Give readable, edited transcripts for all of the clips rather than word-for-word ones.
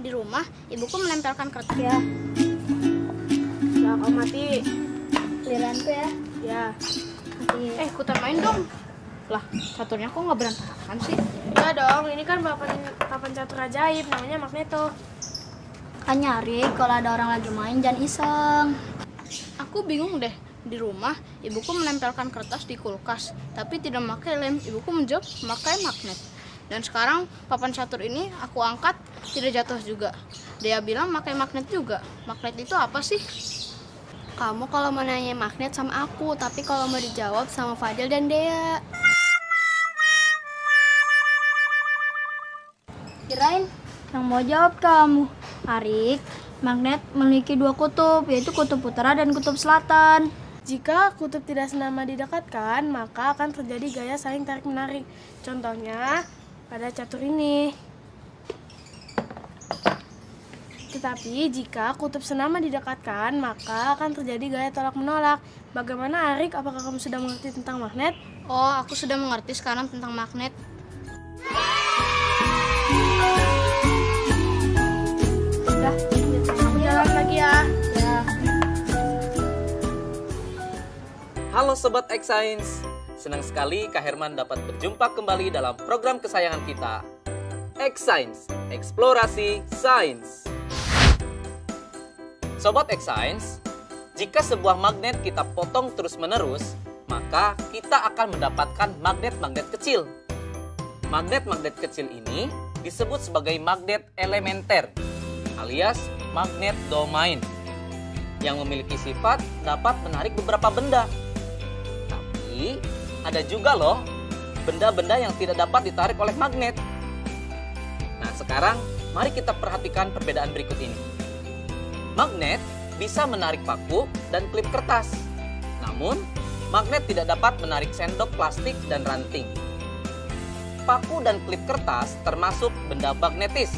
di rumah, ibuku menempelkan kertas. Ya, Lah, kau mati. giliranku ya. Ya. Mati. Kutan main dong. Lah, caturnya kok nggak berantakan sih? Ya dong, ini kan papan catur ajaib, namanya Magneto. Kan nyari kalau ada orang lagi main jangan iseng. Aku bingung deh. Di rumah, ibuku menempelkan kertas di kulkas, tapi tidak memakai lem. Ibuku menjawab memakai magnet. Dan sekarang papan catur ini aku angkat, tidak jatuh juga. Dia bilang pakai magnet juga. Magnet itu apa sih? Kamu kalau mau nanya magnet sama aku, tapi kalau mau dijawab sama Fadil dan Dea. Kirain yang mau jawab kamu. Arik, magnet memiliki dua kutub, yaitu kutub utara dan kutub selatan. Jika kutub tidak senama didekatkan, maka akan terjadi gaya saling tarik-menarik. Contohnya pada catur ini. Tetapi jika kutub senama didekatkan, maka akan terjadi gaya tolak-menolak. Bagaimana, Arik? Apakah kamu sudah mengerti tentang magnet? Oh, aku sudah mengerti sekarang tentang magnet. Udah, Aku jalan lagi ya. Halo Sobat X Science, senang sekali Kak Herman dapat berjumpa kembali dalam program kesayangan kita, X Science, Eksplorasi Sains. Sobat X Science, jika sebuah magnet kita potong terus-menerus, maka kita akan mendapatkan magnet-magnet kecil. Magnet-magnet kecil ini disebut sebagai magnet elementer, alias magnet domain, yang memiliki sifat dapat menarik beberapa benda. Tapi ada juga loh benda-benda yang tidak dapat ditarik oleh magnet. Nah, sekarang mari kita perhatikan perbedaan berikut ini. Magnet bisa menarik paku dan klip kertas. Namun, magnet tidak dapat menarik sendok plastik dan ranting. Paku dan klip kertas termasuk benda magnetis,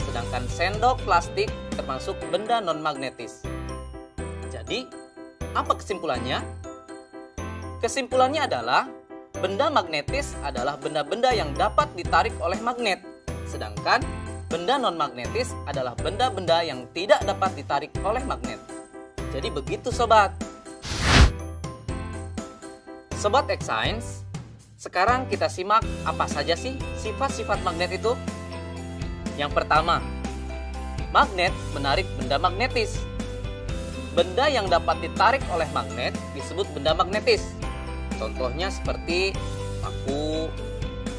sedangkan sendok plastik termasuk benda non-magnetis. Jadi, apa kesimpulannya? Kesimpulannya adalah benda magnetis adalah benda-benda yang dapat ditarik oleh magnet, sedangkan benda non-magnetis adalah benda-benda yang tidak dapat ditarik oleh magnet. Jadi begitu sobat. Sobat X Science, sekarang kita simak apa saja sih sifat-sifat magnet itu. Yang pertama, magnet menarik benda magnetis. Benda yang dapat ditarik oleh magnet disebut benda magnetis. Contohnya seperti paku,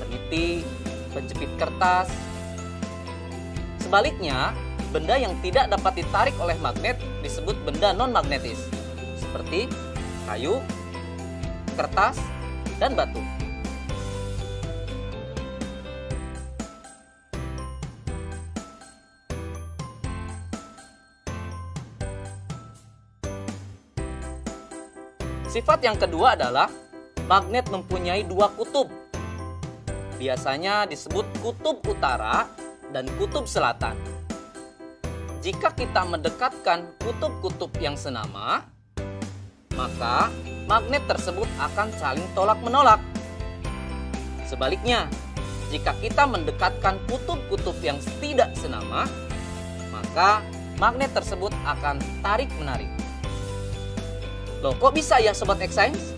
peniti, penjepit kertas. Sebaliknya, benda yang tidak dapat ditarik oleh magnet disebut benda non-magnetis, seperti kayu, kertas, dan batu. Sifat yang kedua adalah magnet mempunyai dua kutub. Biasanya disebut kutub utara dan kutub selatan. Jika kita mendekatkan kutub-kutub yang senama, maka magnet tersebut akan saling tolak-menolak. Sebaliknya, jika kita mendekatkan kutub-kutub yang tidak senama, maka magnet tersebut akan tarik-menarik. Loh, kok bisa ya Sobat X Science?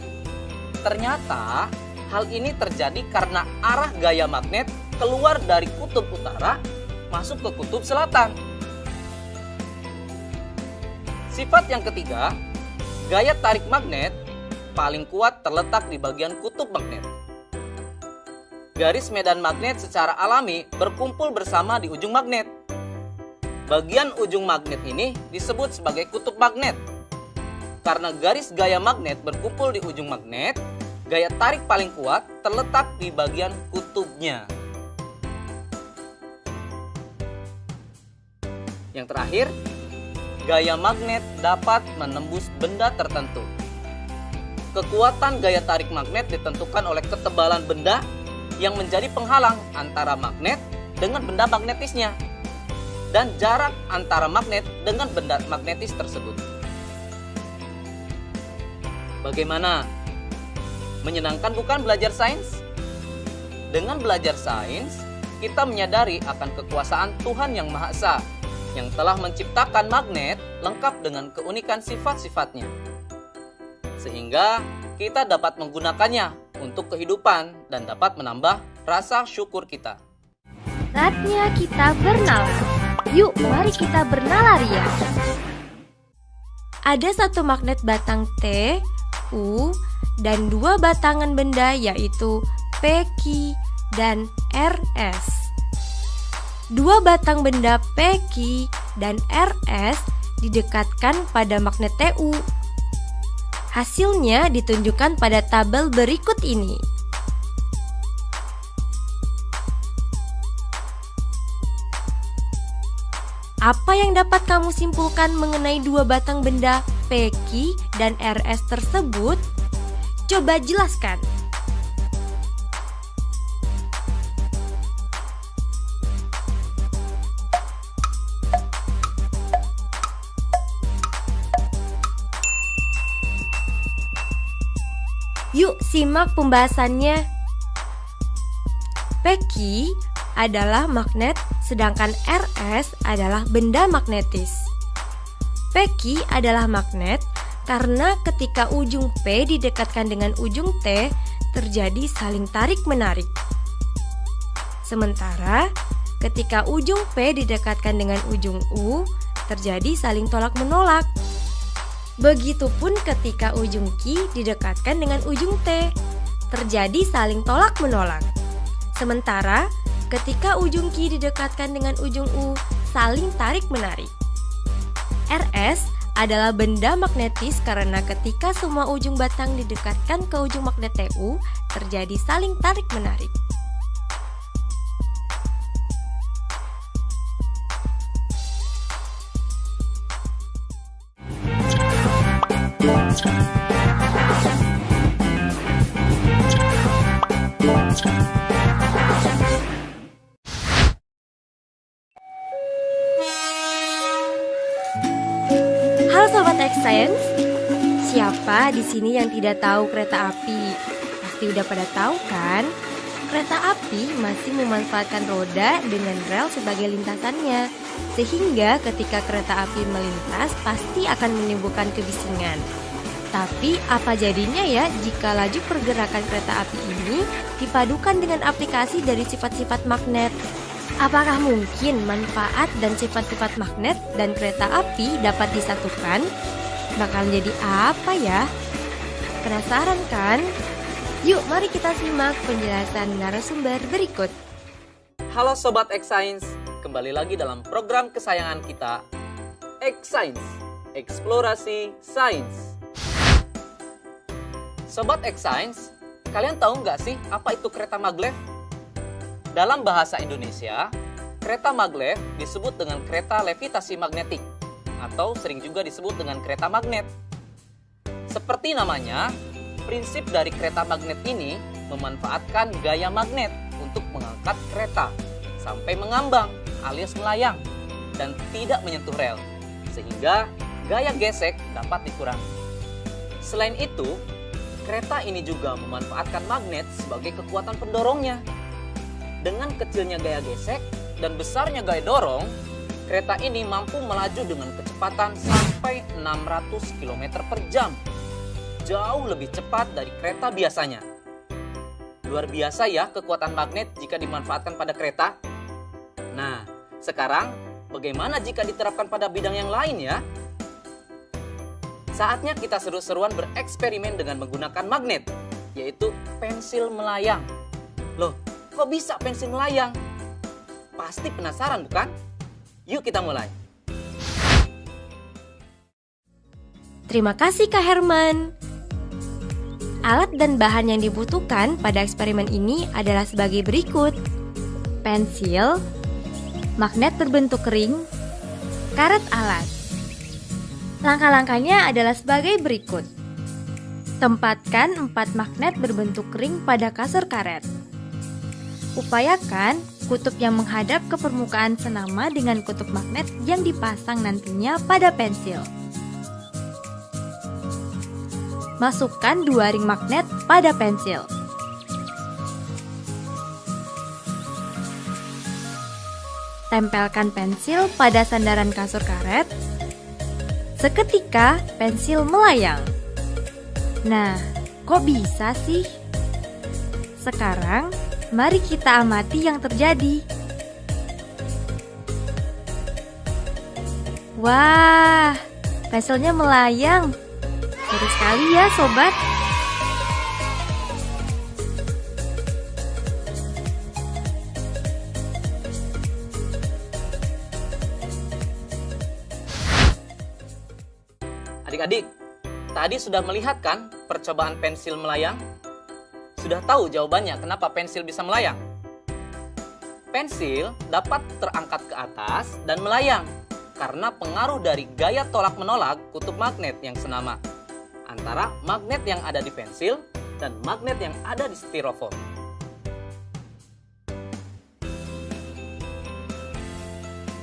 Ternyata hal ini terjadi karena arah gaya magnet keluar dari kutub utara masuk ke kutub selatan. Sifat yang ketiga, gaya tarik magnet paling kuat terletak di bagian kutub magnet. Garis medan magnet secara alami berkumpul bersama di ujung magnet. Bagian ujung magnet ini disebut sebagai kutub magnet. Karena garis gaya magnet berkumpul di ujung magnet, gaya tarik paling kuat terletak di bagian kutubnya. Yang terakhir, gaya magnet dapat menembus benda tertentu. Kekuatan gaya tarik magnet ditentukan oleh ketebalan benda yang menjadi penghalang antara magnet dengan benda magnetisnya dan jarak antara magnet dengan benda magnetis tersebut. Bagaimana? Menyenangkan bukan belajar sains? Dengan belajar sains, kita menyadari akan kekuasaan Tuhan Yang Maha Esa yang telah menciptakan magnet lengkap dengan keunikan sifat-sifatnya. Sehingga kita dapat menggunakannya untuk kehidupan dan dapat menambah rasa syukur kita. Saatnya kita bernalar. Yuk, mari kita bernalar ya. Ada satu magnet batang T, U, dan dua batangan benda yaitu P, Q, dan RS. Dua batang benda P, Q, dan RS didekatkan pada magnet TU. Hasilnya ditunjukkan pada tabel berikut ini. Apa yang dapat kamu simpulkan mengenai dua batang benda P, Q, dan RS tersebut? Coba jelaskan. Yuk simak pembahasannya. P, Q adalah magnet, sedangkan RS adalah benda magnetis. P, Q adalah magnet karena ketika ujung P didekatkan dengan ujung T, terjadi saling tarik-menarik. Sementara ketika ujung P didekatkan dengan ujung U, terjadi saling tolak-menolak. Begitupun ketika ujung Q didekatkan dengan ujung T, terjadi saling tolak-menolak. Sementara ketika ujung Q didekatkan dengan ujung U, saling tarik-menarik. RS adalah benda magnetis karena ketika semua ujung batang didekatkan ke ujung magnet TU, terjadi saling tarik-menarik. Halo Sobat X-Science, siapa di sini yang tidak tahu kereta api? Pasti udah pada tahu kan? Kereta api masih memanfaatkan roda dengan rel sebagai lintasannya, sehingga ketika kereta api melintas pasti akan menimbulkan kebisingan. Tapi apa jadinya ya jika laju pergerakan kereta api ini dipadukan dengan aplikasi dari sifat-sifat magnet? Apakah mungkin manfaat dan sifat-sifat magnet dan kereta api dapat disatukan? Bakal jadi apa ya? Penasaran kan? Yuk mari kita simak penjelasan narasumber berikut. Halo Sobat X-Science, kembali lagi dalam program kesayangan kita, X-Science, Eksplorasi Sains. Sobat X-Science, kalian tahu nggak sih apa itu kereta maglev? Dalam bahasa Indonesia, kereta maglev disebut dengan kereta levitasi magnetik atau sering juga disebut dengan kereta magnet. Seperti namanya, prinsip dari kereta magnet ini memanfaatkan gaya magnet untuk mengangkat kereta sampai mengambang alias melayang dan tidak menyentuh rel, sehingga gaya gesek dapat dikurangi. Selain itu, kereta ini juga memanfaatkan magnet sebagai kekuatan pendorongnya. Dengan kecilnya gaya gesek dan besarnya gaya dorong, kereta ini mampu melaju dengan kecepatan sampai 600 km per jam. Jauh lebih cepat dari kereta biasanya. Luar biasa ya kekuatan magnet jika dimanfaatkan pada kereta. Nah, sekarang bagaimana jika diterapkan pada bidang yang lain ya? Saatnya kita seru-seruan bereksperimen dengan menggunakan magnet, yaitu pensil melayang. Loh, kok bisa pensil melayang? Pasti penasaran bukan? Yuk kita mulai. Terima kasih Kak Herman. Alat dan bahan yang dibutuhkan pada eksperimen ini adalah sebagai berikut: pensil, magnet berbentuk ring, karet alat. Langkah-langkahnya adalah sebagai berikut. Tempatkan 4 magnet berbentuk ring pada kasur karet. Upayakan kutub yang menghadap ke permukaan senama dengan kutub magnet yang dipasang nantinya pada pensil. Masukkan 2 ring magnet pada pensil. tempelkan pensil pada sandaran kasur karet. Seketika pensil melayang. Nah, kok bisa sih? Sekarang, mari kita amati yang terjadi. Wah, pensilnya melayang. Seru sekali ya, sobat. Adik-adik, tadi sudah melihat kan percobaan pensil melayang? Sudah tahu jawabannya kenapa pensil bisa melayang? Pensil dapat terangkat ke atas dan melayang karena pengaruh dari gaya tolak-menolak kutub magnet yang senama antara magnet yang ada di pensil dan magnet yang ada di styrofoam.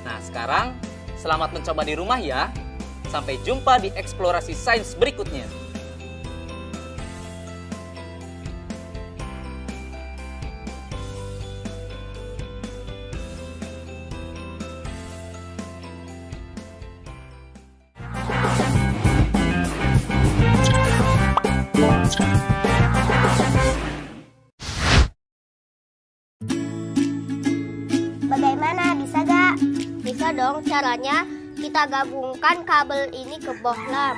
Nah, sekarang selamat mencoba di rumah ya. Sampai jumpa di eksplorasi sains berikutnya. Bagaimana? Bisa gak? Bisa dong, caranya kita gabungkan kabel ini ke bohlam.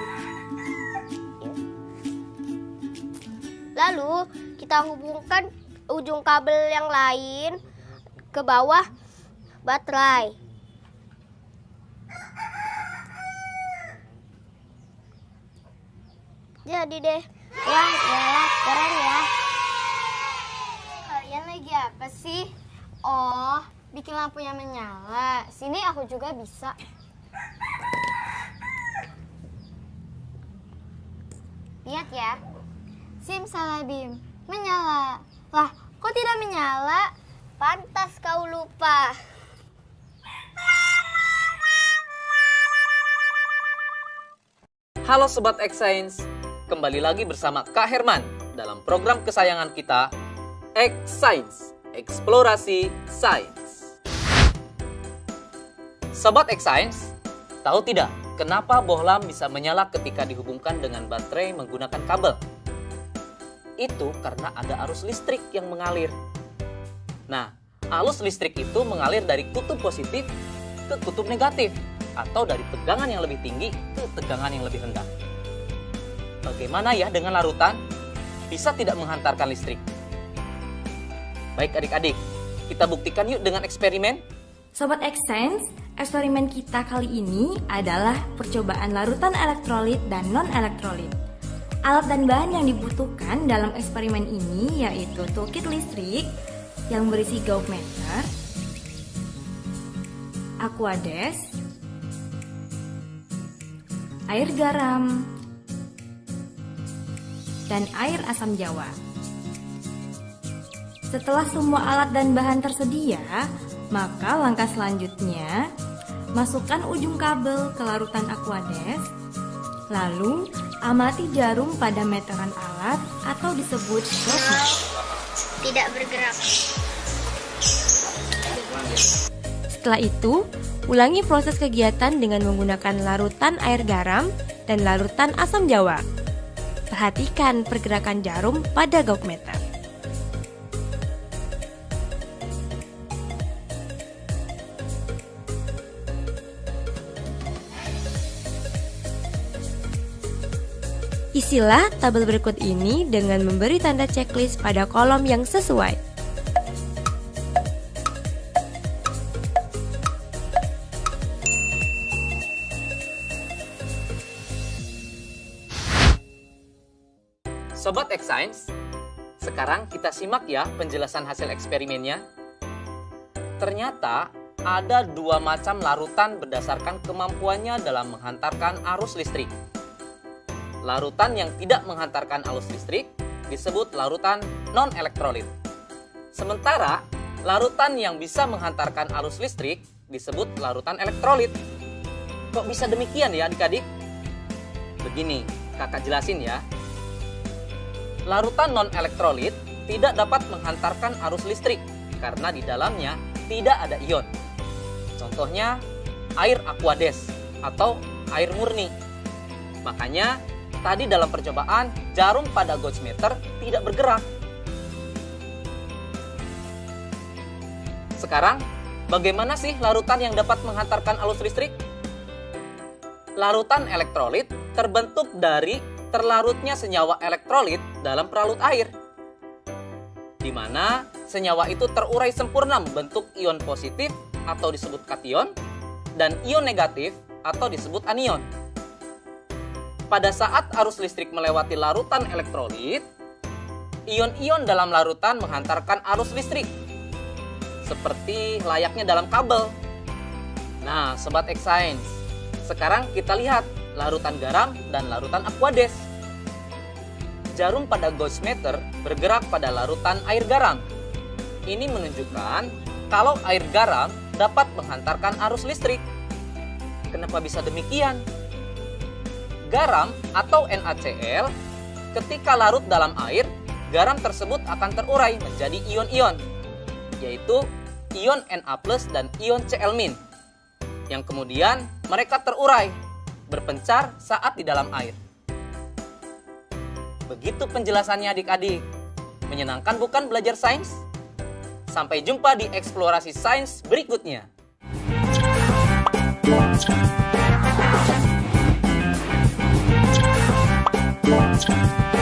Lalu kita hubungkan ujung kabel yang lain ke bawah baterai. Jadi deh. Wah, nyala, keren ya. Kalian lagi apa sih? Oh, bikin lampunya menyala. Sini aku juga bisa. Lihat ya. Simsalabim, menyala. Lah, kok tidak menyala? Pantas kau lupa. Halo Sobat X Science, kembali lagi bersama Kak Herman dalam program kesayangan kita, X Science, Eksplorasi Sains. Sobat X Science, tahu tidak kenapa bohlam bisa menyala ketika dihubungkan dengan baterai menggunakan kabel? Itu karena ada arus listrik yang mengalir. Nah, arus listrik itu mengalir dari kutub positif ke kutub negatif, atau dari tegangan yang lebih tinggi ke tegangan yang lebih rendah. Bagaimana ya dengan larutan? Bisa tidak menghantarkan listrik? Baik adik-adik, kita buktikan yuk dengan eksperimen. Sobat X Science, eksperimen kita kali ini adalah percobaan larutan elektrolit dan non-elektrolit. Alat dan bahan yang dibutuhkan dalam eksperimen ini yaitu toolkit listrik yang berisi gauge-meter, aquades, air garam, dan air asam jawa. Setelah semua alat dan bahan tersedia, maka langkah selanjutnya, masukkan ujung kabel ke larutan aquades, lalu amati jarum pada meteran alat atau disebut gauge. Tidak bergerak. Setelah itu, ulangi proses kegiatan dengan menggunakan larutan air garam dan larutan asam jawa. Perhatikan pergerakan jarum pada gauge-meter. Isilah tabel berikut ini dengan memberi tanda checklist pada kolom yang sesuai. Sobat X Science, sekarang kita simak ya penjelasan hasil eksperimennya. Ternyata ada dua macam larutan berdasarkan kemampuannya dalam menghantarkan arus listrik. Larutan yang tidak menghantarkan arus listrik disebut larutan non-elektrolit. Sementara larutan yang bisa menghantarkan arus listrik disebut larutan elektrolit. Kok bisa demikian ya adik-adik? Begini, kakak jelasin ya. Larutan non-elektrolit tidak dapat menghantarkan arus listrik karena di dalamnya tidak ada ion. Contohnya air Aquades atau air murni. Makanya tadi dalam percobaan jarum pada gauge meter tidak bergerak. Sekarang, bagaimana sih larutan yang dapat menghantarkan arus listrik? Larutan elektrolit terbentuk dari terlarutnya senyawa elektrolit dalam peralut air, di mana senyawa itu terurai sempurna membentuk ion positif atau disebut kation dan ion negatif atau disebut anion. Pada saat arus listrik melewati larutan elektrolit, ion-ion dalam larutan menghantarkan arus listrik, seperti layaknya dalam kabel. Nah, Sobat X-Science, sekarang kita lihat larutan garam dan larutan Aquades. Jarum pada gauge meter bergerak pada larutan air garam. Ini menunjukkan kalau air garam dapat menghantarkan arus listrik. Kenapa bisa demikian? Garam atau NaCl ketika larut dalam air, garam tersebut akan terurai menjadi ion-ion, yaitu ion Na+ dan ion Cl-, yang kemudian mereka terurai, berpencar saat di dalam air. Begitu penjelasannya adik-adik. Menyenangkan bukan belajar sains? Sampai jumpa di eksplorasi sains berikutnya. Thank you.